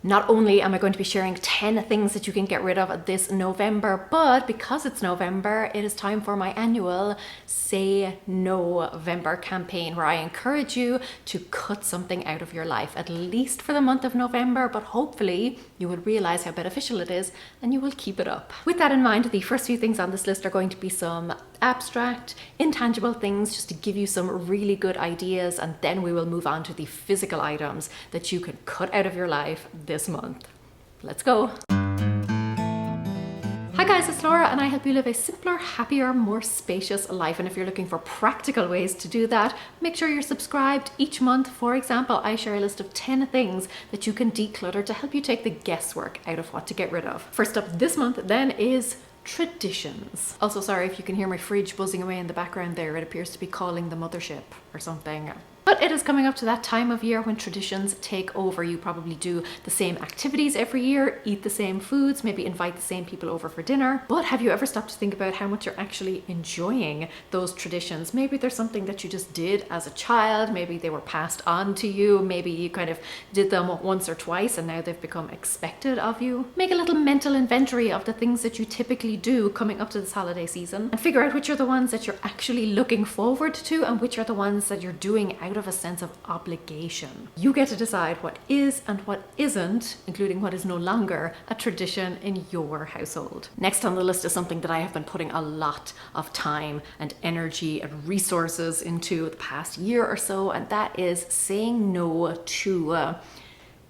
Not only am I going to be sharing 10 things that you can get rid of this November, but because it's November, it is time for my annual Say November campaign, where I encourage you to cut something out of your life, at least for the month of November, but hopefully you will realize how beneficial it is and you will keep it up. With that in mind, the first few things on this list are going to be some abstract, intangible things just to give you some really good ideas, and then we will move on to the physical items that you can cut out of your life this month. Let's go. Hi guys, it's Laura and I help you live a simpler, happier, more spacious life. And if you're looking for practical ways to do that, make sure you're subscribed. Each month, for example, I share a list of 10 things that you can declutter to help you take the guesswork out of what to get rid of. First up this month then is traditions. Also, sorry if you can hear my fridge buzzing away in the background there. It appears to be calling the mothership or something. But it is coming up to that time of year when traditions take over. You probably do the same activities every year, eat the same foods, maybe invite the same people over for dinner. But have you ever stopped to think about how much you're actually enjoying those traditions? Maybe there's something that you just did as a child. Maybe they were passed on to you. Maybe you kind of did them once or twice and now they've become expected of you. Make a little mental inventory of the things that you typically do coming up to this holiday season and figure out which are the ones that you're actually looking forward to and which are the ones that you're doing out of a sense of obligation. You get to decide what is and what isn't, including what is no longer a tradition in your household. Next on the list is something that I have been putting a lot of time and energy and resources into the past year or so, and that is saying no to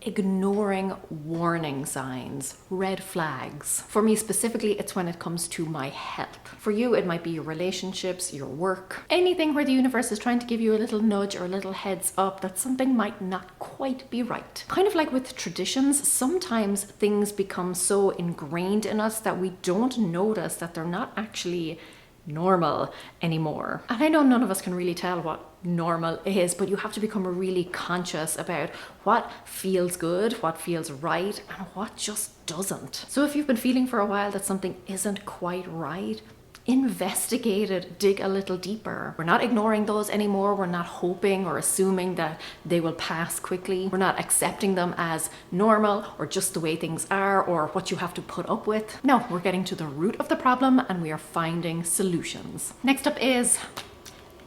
ignoring warning signs, red flags. For me specifically, it's when it comes to my health. For you, it might be your relationships, your work, anything where the universe is trying to give you a little nudge or a little heads up that something might not quite be right. Kind of like with traditions, sometimes things become so ingrained in us that we don't notice that they're not actually normal anymore. And I know none of us can really tell what normal is, but you have to become really conscious about what feels good, what feels right, and what just doesn't. So if you've been feeling for a while that something isn't quite right, investigate it, dig a little deeper. We're not ignoring those anymore. We're not hoping or assuming that they will pass quickly. We're not accepting them as normal or just the way things are or what you have to put up with. No, we're getting to the root of the problem and we are finding solutions. Next up is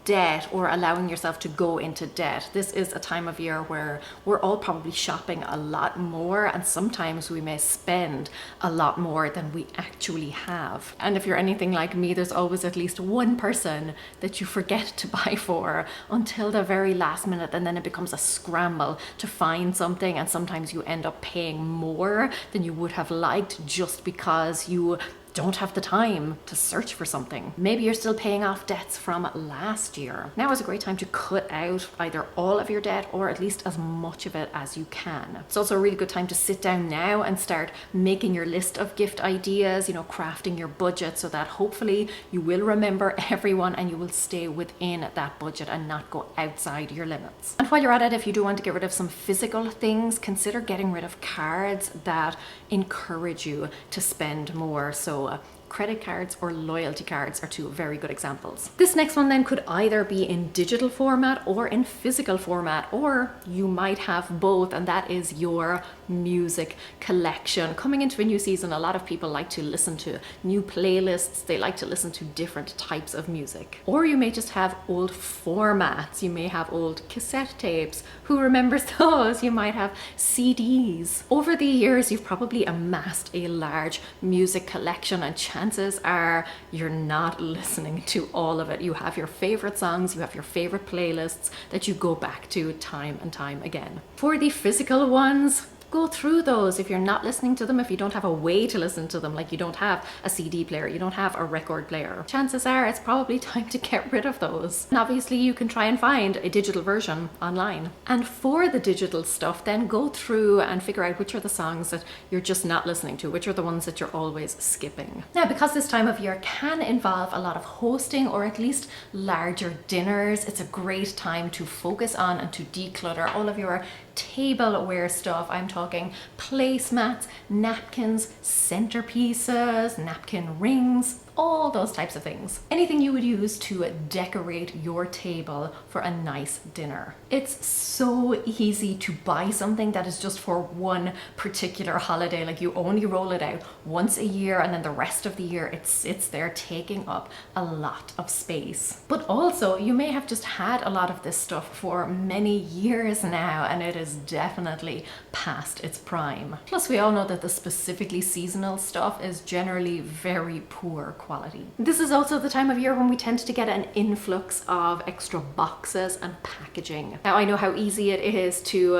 debt, or allowing yourself to go into debt. This is a time of year where we're all probably shopping a lot more, and sometimes we may spend a lot more than we actually have. And if you're anything like me, there's always at least one person that you forget to buy for until the very last minute, and then it becomes a scramble to find something, and sometimes you end up paying more than you would have liked just because you don't have the time to search for something. Maybe you're still paying off debts from last year. Now is a great time to cut out either all of your debt or at least as much of it as you can. It's also a really good time to sit down now and start making your list of gift ideas, crafting your budget so that hopefully you will remember everyone and you will stay within that budget and not go outside your limits. And while you're at it, if you do want to get rid of some physical things, consider getting rid of cards that encourage you to spend more. So credit cards or loyalty cards are two very good examples. This next one then could either be in digital format or in physical format, or you might have both, and that is your music collection. Coming into a new season, a lot of people like to listen to new playlists. They like to listen to different types of music. Or you may just have old formats. You may have old cassette tapes. Who remembers those? You might have CDs. Over the years, you've probably amassed a large music collection, and chances are you're not listening to all of it. You have your favorite songs, you have your favorite playlists that you go back to time and time again. For the physical ones, go through those. If you're not listening to them, if you don't have a way to listen to them, like you don't have a CD player, you don't have a record player, chances are it's probably time to get rid of those. And obviously you can try and find a digital version online. And for the digital stuff, then go through and figure out which are the songs that you're just not listening to, which are the ones that you're always skipping. Now, because this time of year can involve a lot of hosting or at least larger dinners, it's a great time to focus on and to declutter all of your tableware stuff. I'm talking placemats, napkins, centerpieces, napkin rings, all those types of things. Anything you would use to decorate your table for a nice dinner. It's so easy to buy something that is just for one particular holiday, like you only roll it out once a year and then the rest of the year it sits there taking up a lot of space. But also you may have just had a lot of this stuff for many years now and it is definitely past its prime. Plus we all know that the specifically seasonal stuff is generally very poor quality. This is also the time of year when we tend to get an influx of extra boxes and packaging. Now I know how easy it is to,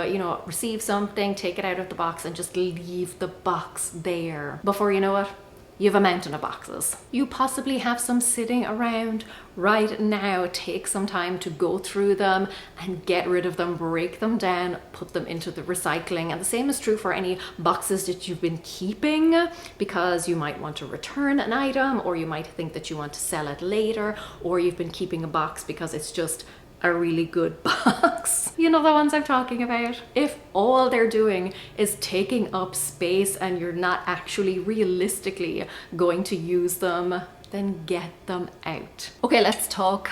receive something, take it out of the box and just leave the box there. Before you know it, you have a mountain of boxes. You possibly have some sitting around right now. Take some time to go through them and get rid of them, break them down, put them into the recycling. And the same is true for any boxes that you've been keeping because you might want to return an item, or you might think that you want to sell it later, or you've been keeping a box because it's just a really good box. You know the ones I'm talking about? If all they're doing is taking up space and you're not actually realistically going to use them, then get them out. Okay, let's talk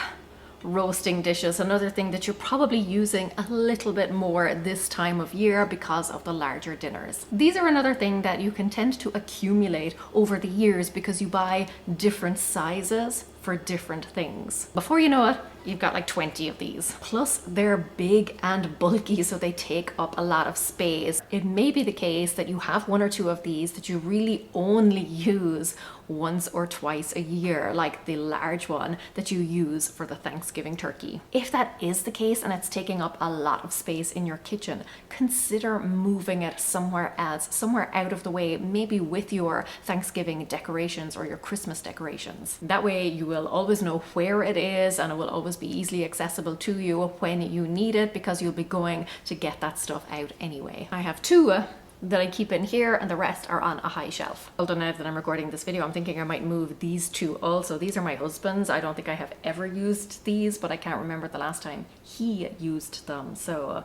roasting dishes, another thing that you're probably using a little bit more this time of year because of the larger dinners. These are another thing that you can tend to accumulate over the years because you buy different sizes for different things. Before you know it, you've got like 20 of these. Plus they're big and bulky, so they take up a lot of space. It may be the case that you have one or two of these that you really only use once or twice a year, like the large one that you use for the Thanksgiving turkey. If that is the case and it's taking up a lot of space in your kitchen, consider moving it somewhere else, somewhere out of the way, maybe with your Thanksgiving decorations or your Christmas decorations. That way you will always know where it is and it will always be easily accessible to you when you need it because you'll be going to get that stuff out anyway. I have two that I keep in here and the rest are on a high shelf. Although now that I'm recording this video, I'm thinking I might move these two also. These are my husband's. I don't think I have ever used these, but I can't remember the last time he used them. So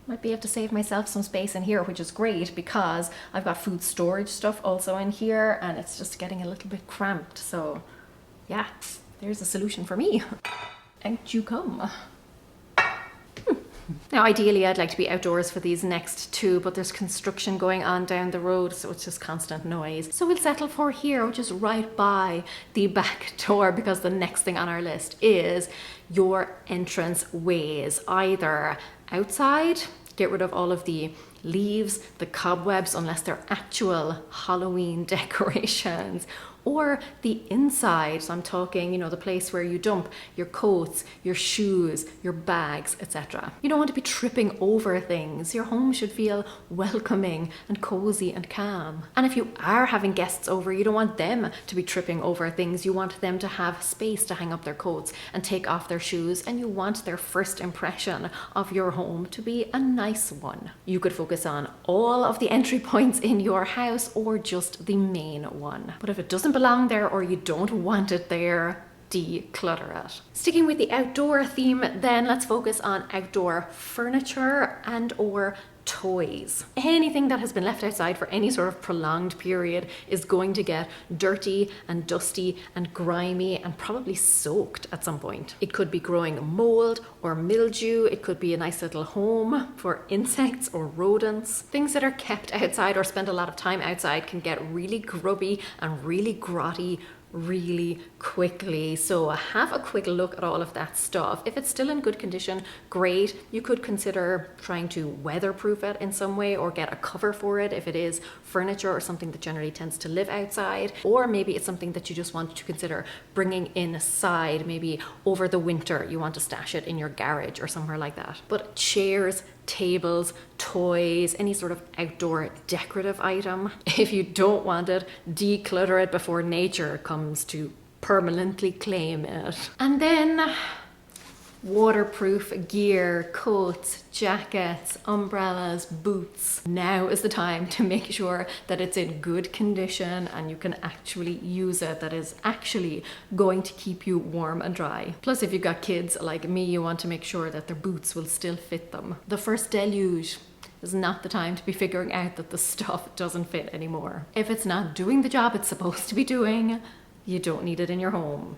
might be able to save myself some space in here, which is great because I've got food storage stuff also in here and it's just getting a little bit cramped. So yeah, there's a solution for me. Out you come. Now ideally I'd like to be outdoors for these next two, but there's construction going on down the road, so it's just constant noise. So we'll settle for here, which is right by the back door, because the next thing on our list is your entrance ways. Either outside, get rid of all of the leaves, the cobwebs, unless they're actual Halloween decorations, or the inside. So I'm talking, the place where you dump your coats, your shoes, your bags, etc. You don't want to be tripping over things. Your home should feel welcoming and cozy and calm. And if you are having guests over, you don't want them to be tripping over things. You want them to have space to hang up their coats and take off their shoes, and you want their first impression of your home to be a nice one. You could focus on all of the entry points in your house or just the main one. But if it doesn't belong there or you don't want it there, declutter it. Sticking with the outdoor theme then, let's focus on outdoor furniture and or toys. Anything that has been left outside for any sort of prolonged period is going to get dirty and dusty and grimy and probably soaked at some point. It could be growing mold or mildew. It could be a nice little home for insects or rodents. Things that are kept outside or spend a lot of time outside can get really grubby and really grotty really quickly. So have a quick look at all of that stuff. If it's still in good condition, great. You could consider trying to weatherproof it in some way or get a cover for it if it is furniture or something that generally tends to live outside. Or maybe it's something that you just want to consider bringing inside. Maybe over the winter you want to stash it in your garage or somewhere like that. But chairs, tables, toys, any sort of outdoor decorative item, if you don't want it, declutter it before nature comes to permanently claim it. And then waterproof gear, coats, jackets, umbrellas, boots. Now is the time to make sure that it's in good condition and you can actually use it, that is actually going to keep you warm and dry. Plus, if you've got kids like me, you want to make sure that their boots will still fit them. The first deluge is not the time to be figuring out that the stuff doesn't fit anymore. If it's not doing the job it's supposed to be doing, you don't need it in your home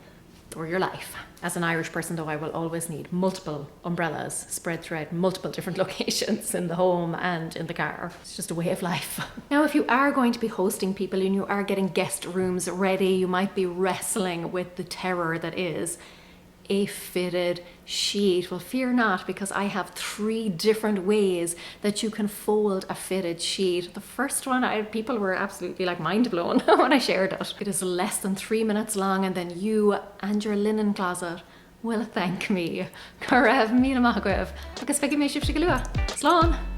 or your life. As an Irish person though, I will always need multiple umbrellas spread throughout multiple different locations in the home and in the car. It's just a way of life. Now, if you are going to be hosting people and you are getting guest rooms ready, you might be wrestling with the terror that is a fitted sheet. Well, fear not, because I have 3 different ways that you can fold a fitted sheet. The first one, people were absolutely like mind blown when I shared it. It is less than 3 minutes long, and then you and your linen closet will thank me. Go raibh, míle maith agaibh, agus feicim mé sibh go luath. Slán!